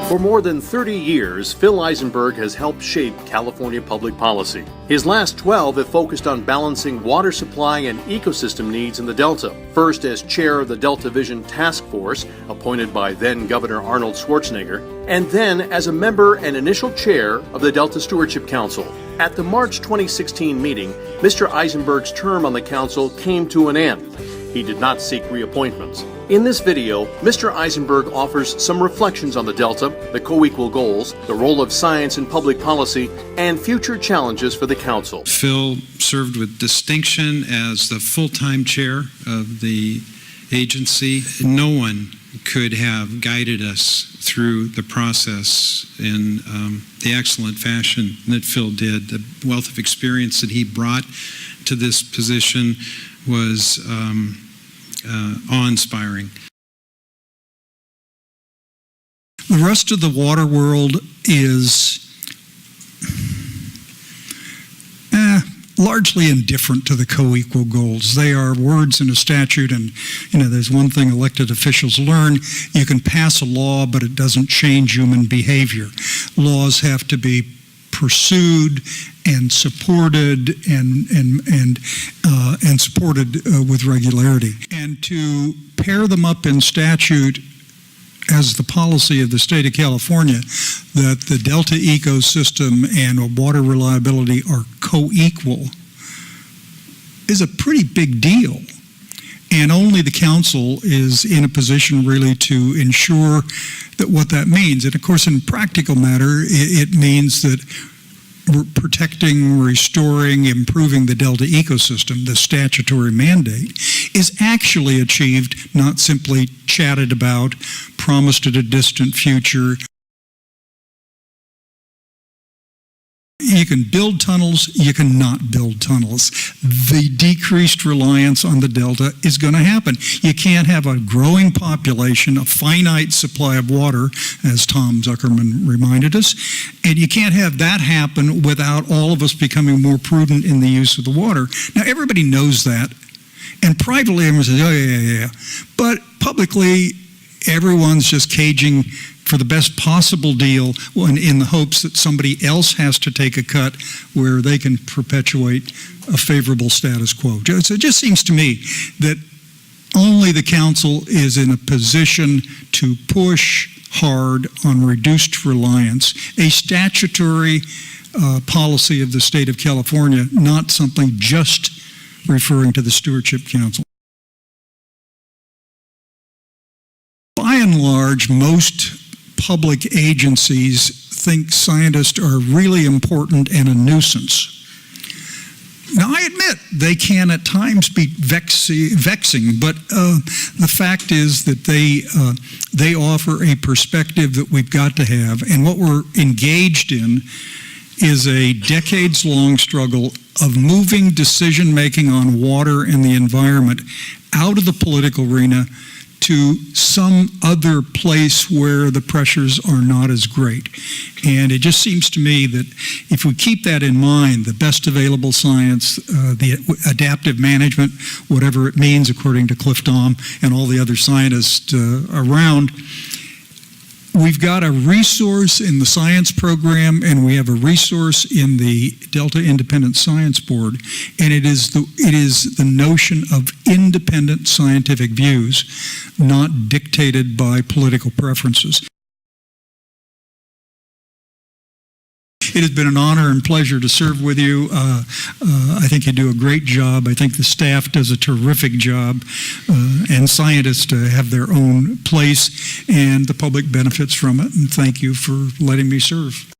For more than 30 years, Phil Isenberg has helped shape California public policy. His last 12 have focused on balancing water supply and ecosystem needs in the Delta. First as chair of the Delta Vision Task Force, appointed by then Governor Arnold Schwarzenegger, and then as a member and initial chair of the Delta Stewardship Council. At the March 2016 meeting, Mr. Isenberg's term on the council came to an end. He did not seek reappointments. In this video, Mr. Isenberg offers some reflections on the Delta, the Coequal Goals, the role of science in public policy, and future challenges for the Council. Phil served with distinction as the full-time chair of the agency. No one could have guided us through the process in the excellent fashion that Phil did. The wealth of experience that he brought to this position was awe-inspiring. The rest of the water world is largely indifferent to the co-equal goals. They are words in a statute, and there's one thing elected officials learn: you can pass a law, but it doesn't change human behavior. Laws have to be pursued and supported and supported with regularity. And to pair them up in statute as the policy of the state of California, that the Delta ecosystem and water reliability are co-equal, is a pretty big deal. And only the council is in a position really to ensure that what that means. And of course, in practical matter, it means that we're protecting, restoring, improving the Delta ecosystem, the statutory mandate, is actually achieved, not simply chatted about, promised at a distant future. You can build tunnels, you cannot build tunnels. The decreased reliance on the Delta is going to happen. You can't have a growing population, a finite supply of water, as Tom Zuckerman reminded us, and you can't have that happen without all of us becoming more prudent in the use of the water. Now, everybody knows that, and privately everyone says, oh, yeah. But publicly, everyone's just caging for the best possible deal in the hopes that somebody else has to take a cut where they can perpetuate a favorable status quo. So it just seems to me that only the council is in a position to push hard on reduced reliance, a statutory policy of the state of California, not something just referring to the Stewardship Council. By and large, most public agencies think scientists are really important and a nuisance. Now, I admit they can at times be vexing, but the fact is that they offer a perspective that we've got to have, and what we're engaged in is a decades-long struggle of moving decision-making on water and the environment out of the political arena to some other place where the pressures are not as great. And it just seems to me that if we keep that in mind, the best available science, the adaptive management, whatever it means according to Cliff Dom and all the other scientists around, we've got a resource in the science program, and we have a resource in the Delta Independent Science Board, and it is the notion of independent scientific views, not dictated by political preferences. It has been an honor and pleasure to serve with you. I think you do a great job. I think the staff does a terrific job, and scientists have their own place, and the public benefits from it. And thank you for letting me serve.